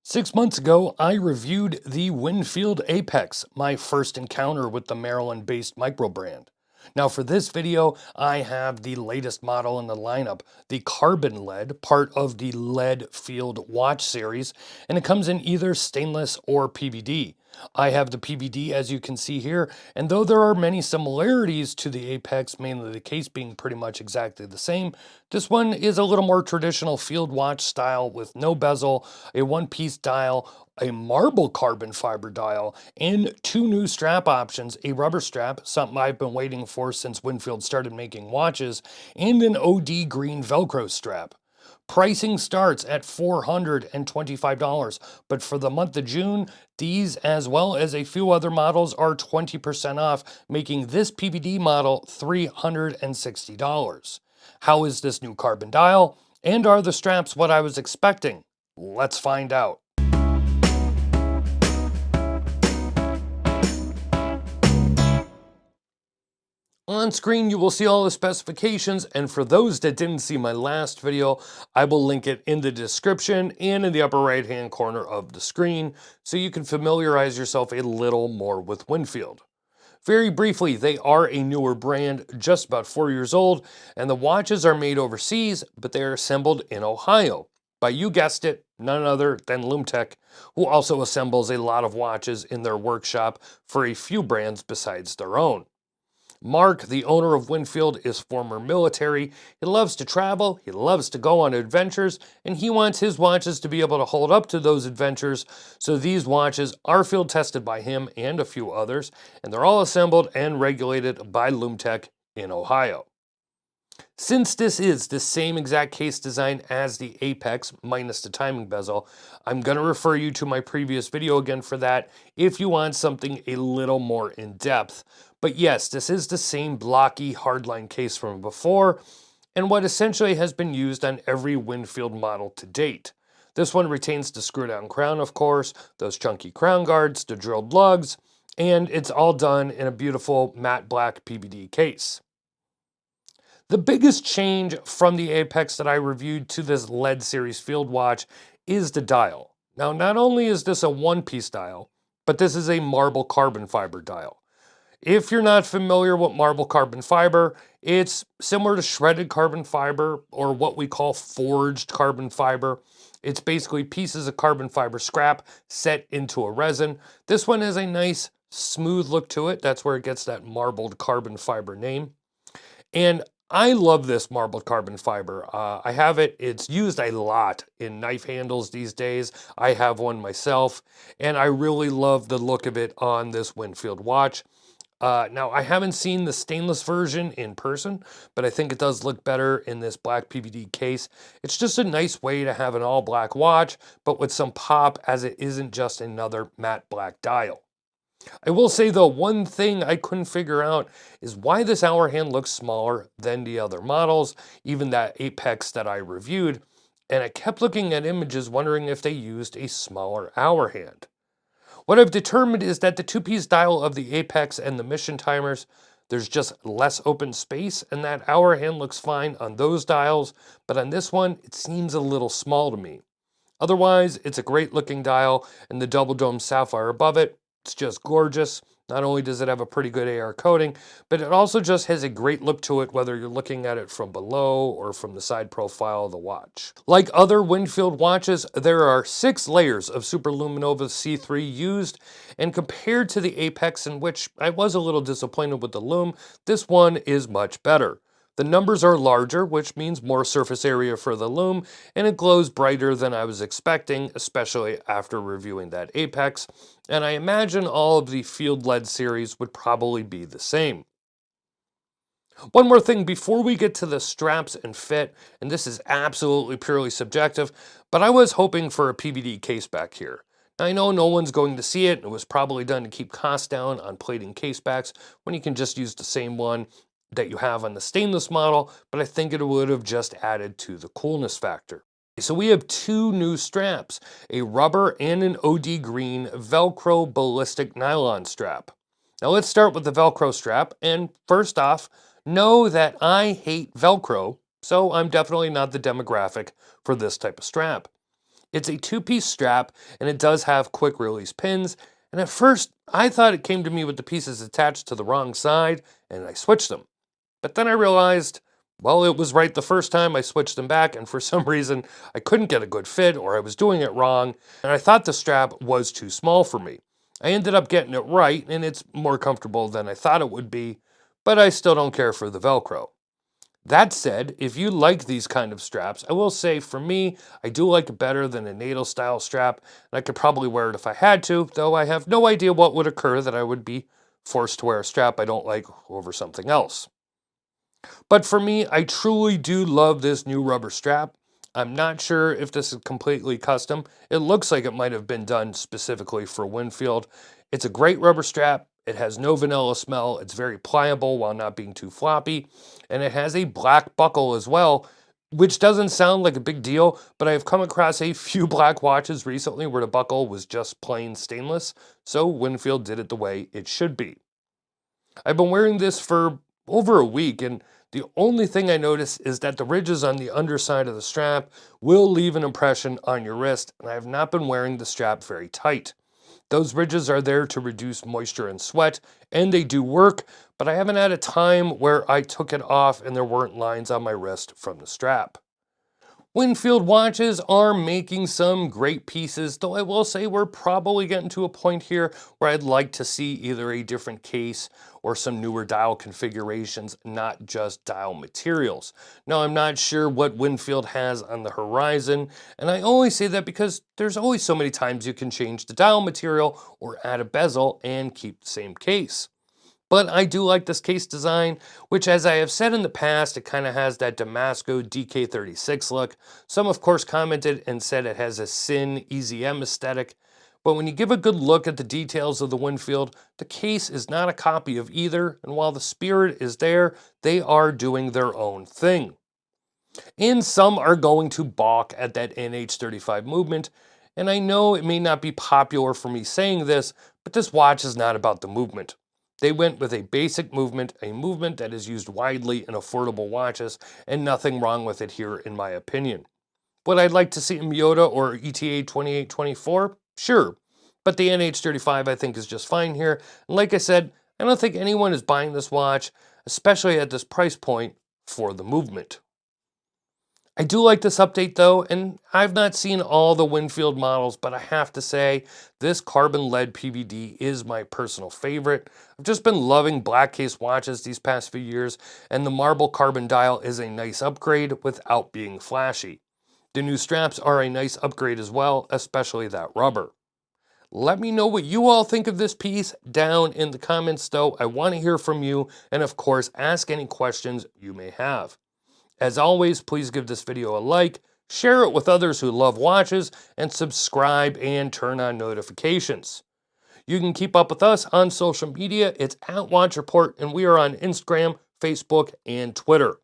6 months ago, I reviewed the Winfield Apex, my first encounter with the Maryland-based microbrand. Now for this video, I have the latest model in the lineup, the Carbon Lead, part of the Lead Field Watch series, and it comes in either stainless or PVD. I have the PVD as you can see here, and though there are many similarities to the Apex, mainly the case being pretty much exactly the same, this one is a little more traditional field watch style with no bezel, a one-piece dial, a marble carbon fiber dial, and two new strap options, a rubber strap, something I've been waiting for since Winfield started making watches, and an OD green Velcro strap. Pricing starts at $425, but for the month of June, these as well as a few other models are 20% off, making this PVD model $360. How is this new carbon dial? And are the straps what I was expecting? Let's find out. On screen, you will see all the specifications, and for those that didn't see my last video, I will link it in the description and in the upper right-hand corner of the screen, so you can familiarize yourself a little more with Winfield. Very briefly, they are a newer brand, just about 4 years old, and the watches are made overseas, but they are assembled in Ohio by, you guessed it, none other than Lumtech, who also assembles a lot of watches in their workshop for a few brands besides their own. Mark, the owner of Winfield, is former military. He loves to travel, he loves to go on adventures, and he wants his watches to be able to hold up to those adventures. So these watches are field tested by him and a few others, and they're all assembled and regulated by Lumtech in Ohio. Since this is the same exact case design as the Apex, minus the timing bezel, I'm going to refer you to my previous video again for that if you want something a little more in-depth. But yes, this is the same blocky hardline case from before, and what essentially has been used on every Winfield model to date. This one retains the screw-down crown, of course, those chunky crown guards, the drilled lugs, and it's all done in a beautiful matte black PVD case. The biggest change from the Apex that I reviewed to this LED series field watch is the dial. Now, not only is this a one-piece dial, but this is a marble carbon fiber dial. If you're not familiar with marble carbon fiber, it's similar to shredded carbon fiber or what we call forged carbon fiber. It's basically pieces of carbon fiber scrap set into a resin. This one has a nice smooth look to it. That's where it gets that marbled carbon fiber name. And I love this marbled carbon fiber. I have it. It's used a lot in knife handles these days. I have one myself, and I really love the look of it on this Winfield watch. Now, I haven't seen the stainless version in person, but I think it does look better in this black PVD case. It's just a nice way to have an all-black watch, but with some pop, as it isn't just another matte black dial. I will say, though, one thing I couldn't figure out is why this hour hand looks smaller than the other models, even that Apex that I reviewed, and I kept looking at images wondering if they used a smaller hour hand. What I've determined is that the two-piece dial of the Apex and the mission timers, there's just less open space, and that hour hand looks fine on those dials, but on this one, it seems a little small to me. Otherwise, it's a great-looking dial, and the double dome sapphire above it, it's just gorgeous. Not only does it have a pretty good AR coating, but it also just has a great look to it, whether you're looking at it from below or from the side profile of the watch. Like other Winfield watches, there are 6 layers of Superluminova C3 used, and compared to the Apex, in which I was a little disappointed with the lume, this one is much better. The numbers are larger, which means more surface area for the lume, and it glows brighter than I was expecting, especially after reviewing that Apex, and I imagine all of the Field LED series would probably be the same. One more thing before we get to the straps and fit, and this is absolutely purely subjective, but I was hoping for a PVD case back here. Now, I know no one's going to see it, and it was probably done to keep costs down on plating case backs when you can just use the same one that you have on the stainless model, but I think it would have just added to the coolness factor. So we have 2 new straps, a rubber and an OD green Velcro ballistic nylon strap. Now let's start with the Velcro strap, and first off, know that I hate Velcro, so I'm definitely not the demographic for this type of strap. It's a two-piece strap, and it does have quick release pins, and at first I thought it came to me with the pieces attached to the wrong side, and I switched them. But then I realized, well, it was right the first time I switched them back, and for some reason I couldn't get a good fit, or I was doing it wrong, and I thought the strap was too small for me. I ended up getting it right, and it's more comfortable than I thought it would be, but I still don't care for the Velcro. That said, if you like these kind of straps, I will say for me, I do like it better than a NATO style strap, and I could probably wear it if I had to, though I have no idea what would occur that I would be forced to wear a strap I don't like over something else. But for me, I truly do love this new rubber strap. I'm not sure if this is completely custom. It looks like it might have been done specifically for Winfield. It's a great rubber strap. It has no vanilla smell. It's very pliable while not being too floppy. And it has a black buckle as well, which doesn't sound like a big deal, but I have come across a few black watches recently where the buckle was just plain stainless. So Winfield did it the way it should be. I've been wearing this for over a week, and the only thing I notice is that the ridges on the underside of the strap will leave an impression on your wrist, and I have not been wearing the strap very tight. Those ridges are there to reduce moisture and sweat, and they do work, but I haven't had a time where I took it off and there weren't lines on my wrist from the strap. Winfield watches are making some great pieces, though I will say we're probably getting to a point here where I'd like to see either a different case or some newer dial configurations, not just dial materials. Now, I'm not sure what Winfield has on the horizon, and I only say that because there's always so many times you can change the dial material or add a bezel and keep the same case. But I do like this case design, which, as I have said in the past, it kind of has that Damasco DK36 look. Some, of course, commented and said it has a Sin EZM aesthetic. But when you give a good look at the details of the Winfield, the case is not a copy of either, and while the spirit is there, they are doing their own thing. And some are going to balk at that NH35 movement, and I know it may not be popular for me saying this, but this watch is not about the movement. They went with a basic movement, a movement that is used widely in affordable watches, and nothing wrong with it here in my opinion. Would I like to see a Miyota or ETA 2824? Sure, but the NH35 I think is just fine here, and like I said, I don't think anyone is buying this watch, especially at this price point, for the movement. I do like this update though, and I've not seen all the Winfield models, but I have to say this Carbon Lead PVD is my personal favorite. I've just been loving black case watches these past few years, and the marble carbon dial is a nice upgrade without being flashy. The new straps are a nice upgrade as well, especially that rubber. Let me know what you all think of this piece down in the comments though. I want to hear from you, and of course, ask any questions you may have. As always, please give this video a like, share it with others who love watches, and subscribe and turn on notifications. You can keep up with us on social media. It's at Watch Report, and we are on Instagram, Facebook, and Twitter.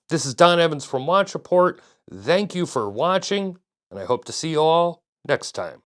This is Don Evans from Watch Report. Thank you for watching, and I hope to see you all next time.